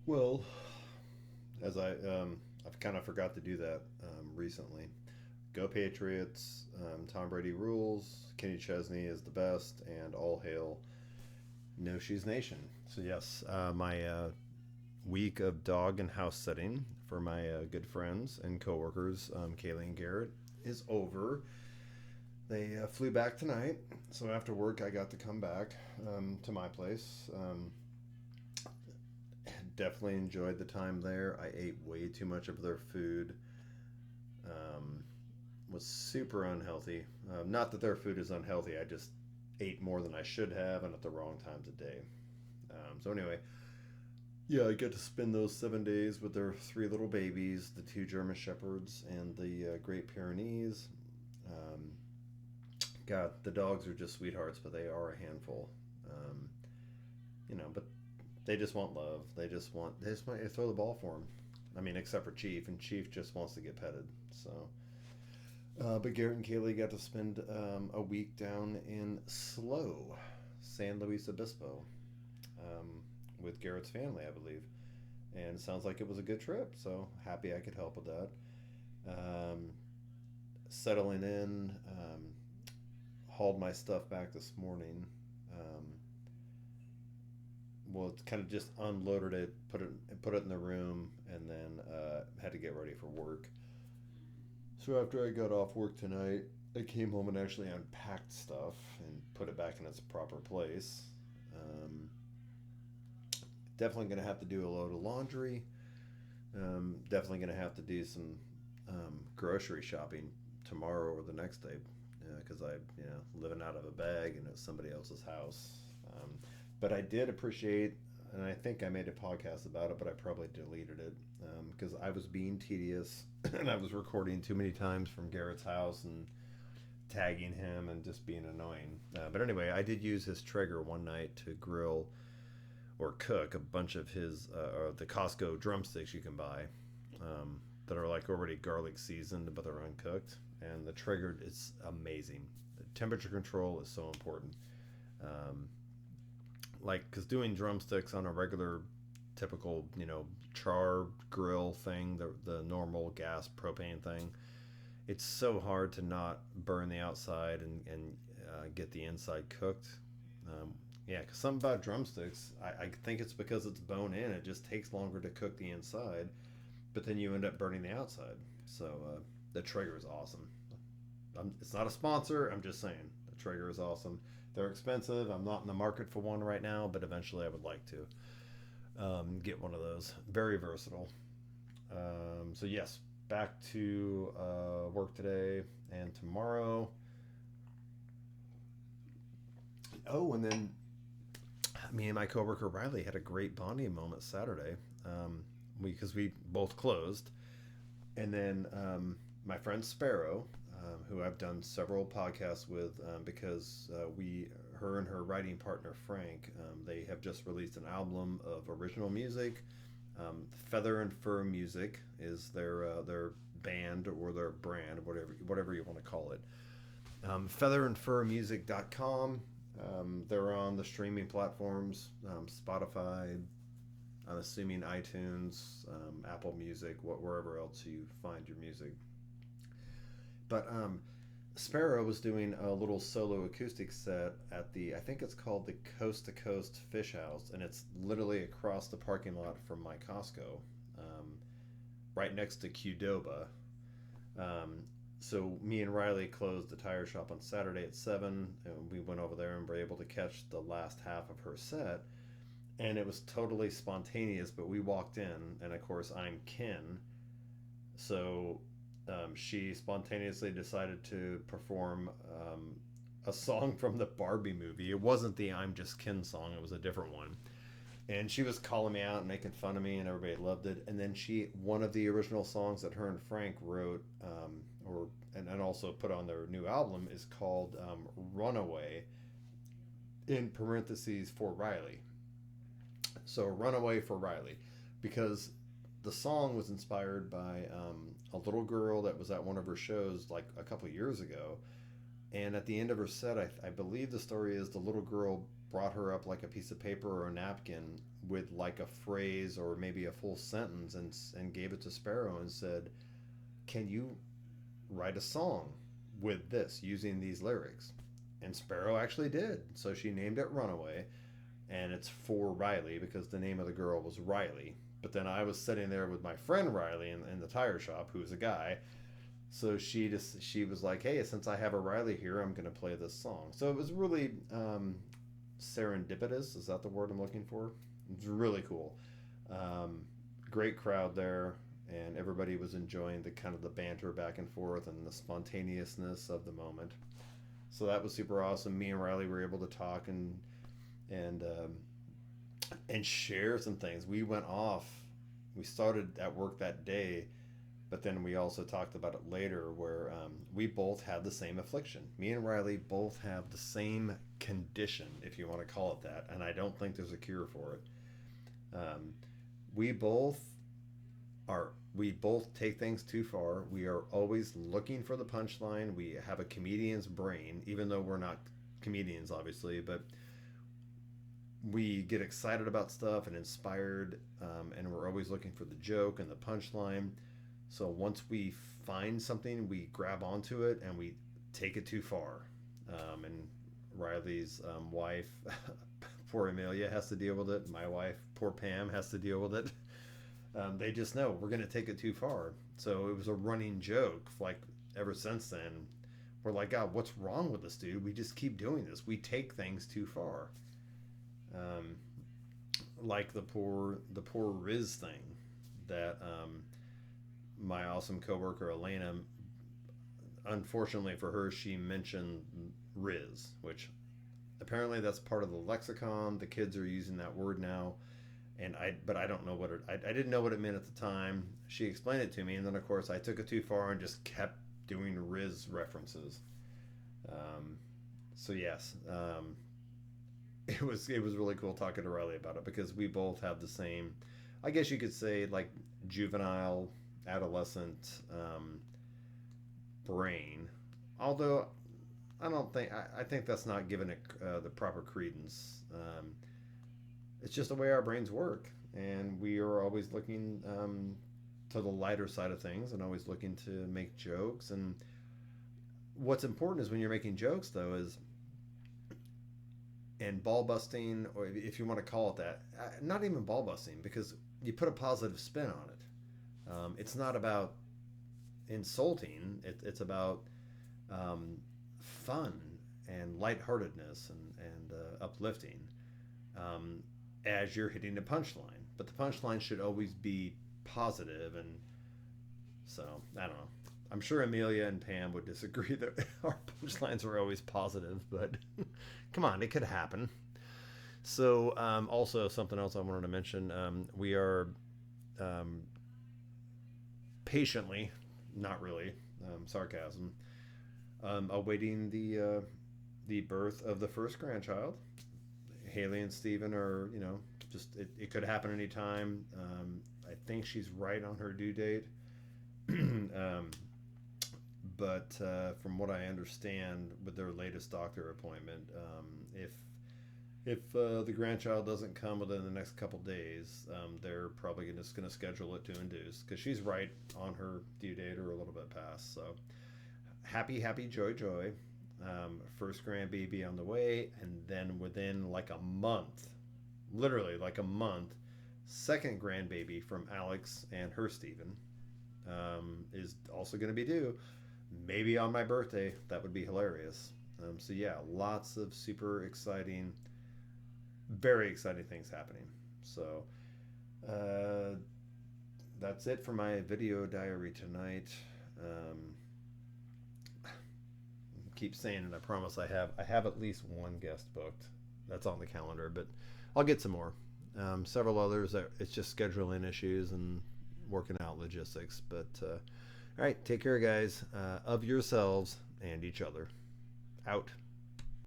Well, as I've kind of forgot to do that recently. Go Patriots! Tom Brady rules. Kenny Chesney is the best, and all hail No Shoes Nation. So yes, my week of dog and house sitting for my good friends and coworkers, Kaylee and Garrett, is over. They flew back tonight, so after work I got to come back to my place. Definitely enjoyed the time there. I ate way too much of their food. Um, was super unhealthy. Not that their food is unhealthy. I just ate more than I should have and at the wrong times of day. So anyway, yeah, I get to spend those 7 days with their three little babies, the two German Shepherds and the Great Pyrenees. Um, God, the dogs are just sweethearts, but they are a handful. Um, but they just want love. They just want you to throw the ball for them. I mean, except for Chief, and Chief just wants to get petted. So, but Garrett and Kaylee got to spend a week down in Slow, San Luis Obispo, um, with Garrett's family, I believe. And it sounds like it was a good trip. So happy I could help with that. Um, Settling in, hauled my stuff back this morning. Um, well, it's kind of just unloaded it, put it in the room, and then had to get ready for work. So after I got off work tonight, I came home and actually unpacked stuff and put it back in its proper place. Um, Definitely gonna have to do a load of laundry. Definitely gonna have to do some grocery shopping tomorrow or the next day because living out of a bag and it's somebody else's house. Um, but I did appreciate, and I think I made a podcast about it, but I probably deleted it because I was being tedious and I was recording too many times from Garrett's house and tagging him and just being annoying. But anyway, I did use his Traeger one night to grill or cook a bunch of his the Costco drumsticks you can buy that are like already garlic seasoned but they're uncooked, and the Traeger is amazing. The temperature control is so important. Um, like because doing drumsticks on a regular typical char grill thing, the normal gas propane thing, it's so hard to not burn the outside and get the inside cooked. um, yeah, because something about drumsticks, I think it's because it's bone in, it just takes longer to cook the inside, but then you end up burning the outside. So the Traeger is awesome. It's not a sponsor. I'm just saying the Traeger is awesome. They're expensive. I'm not in the market for one right now, but eventually I would like to get one of those. Very versatile. So yes, back to work today and tomorrow. Oh, and then me and my coworker Riley had a great bonding moment Saturday. Because we both closed, and then my friend Sparrow, who I've done several podcasts with, because her and her writing partner Frank, they have just released an album of original music. Feather and Fur Music is their band or their brand, whatever you want to call it. Featherandfurmusic.com. They're on the streaming platforms, Spotify, I'm assuming iTunes, Apple Music, wherever else you find your music. But Sparrow was doing a little solo acoustic set at I think it's called the Coast to Coast Fish House, and it's literally across the parking lot from my Costco, um, right next to Qdoba. Um, so me and Riley closed the tire shop on Saturday at 7, and we went over there and were able to catch the last half of her set, and it was totally spontaneous. But we walked in, and of course I'm Ken, so she spontaneously decided to perform a song from the Barbie movie. It wasn't the "I'm Just Ken" song; it was a different one. And she was calling me out and making fun of me, and everybody loved it. And then one of the original songs that her and Frank wrote, and also put on their new album, is called "Runaway," in parentheses for Riley. So Runaway for Riley, because the song was inspired by a little girl that was at one of her shows like a couple of years ago. And at the end of her set, I believe the story is the little girl brought her up like a piece of paper or a napkin with like a phrase or maybe a full sentence, and gave it to Sparrow and said, "Can you write a song with this using these lyrics?" And Sparrow actually did. So she named it Runaway, and it's for Riley because the name of the girl was Riley. But then I was sitting there with my friend Riley in the tire shop, who's a guy. So she was like, "Hey, since I have a Riley here, I'm gonna play this song." So it was really serendipitous. Is that the word I'm looking for? It's really cool. Um, Great crowd there, and everybody was enjoying the kind of the banter back and forth and the spontaneousness of the moment. So that was super awesome. Me and Riley were able to talk and and share some things. We went off. We started at work that day, but then we also talked about it later, where we both had the same affliction. Me and Riley both have the same condition, if you want to call it that, and I don't think there's a cure for it. Um, we both we both take things too far. We are always looking for the punchline. We have a comedian's brain, even though we're not comedians, obviously, but we get excited about stuff and inspired, and we're always looking for the joke and the punchline. So once we find something, we grab onto it and we take it too far. And Riley's wife, poor Amelia, has to deal with it. My wife, poor Pam, has to deal with it. They just know we're going to take it too far. So it was a running joke, like ever since then. We're like, God, what's wrong with us, dude? We just keep doing this. We take things too far. Um, like the poor Riz thing that my awesome coworker Elena, unfortunately for her, she mentioned Riz, which apparently that's part of the lexicon. The kids are using that word now, but I don't know what I didn't know what it meant at the time. She explained it to me, and then of course I took it too far and just kept doing Riz references. Um, so yes, it was really cool talking to Riley about it because we both have the same, I guess you could say, like juvenile, adolescent brain. Although I don't think I think that's not giving it the proper credence. It's just the way our brains work, and we are always looking to the lighter side of things, and always looking to make jokes. And what's important is when you're making jokes, though, is and ball busting, or if you want to call it that, not even ball busting, because you put a positive spin on it. It's not about insulting. It's about fun and lightheartedness and uplifting, um, as you're hitting the punchline. But the punchline should always be positive, and so I don't know. I'm sure Amelia and Pam would disagree that our punchlines are always positive, but come on, it could happen. So, also something else I wanted to mention: we are um, patiently, not really, sarcasm, awaiting the birth of the first grandchild. Haley and Steven are, just it could happen anytime. I think she's right on her due date. um, but from what I understand, with their latest doctor appointment, if the grandchild doesn't come within the next couple days, they're probably just going to schedule it to induce because she's right on her due date or a little bit past. So happy, happy, joy, joy. First grandbaby on the way, and then within like a month, literally like a month, second grandbaby from Alex and her Steven is also going to be due. Maybe on my birthday. That would be hilarious. So yeah, lots of super exciting, very exciting things happening. So uh, that's it for my video diary tonight. Um, keep saying it. I promise I have at least one guest booked. That's on the calendar, but I'll get some more. Several others that it's just scheduling issues and working out logistics. But all right, take care, guys, of yourselves and each other. Out.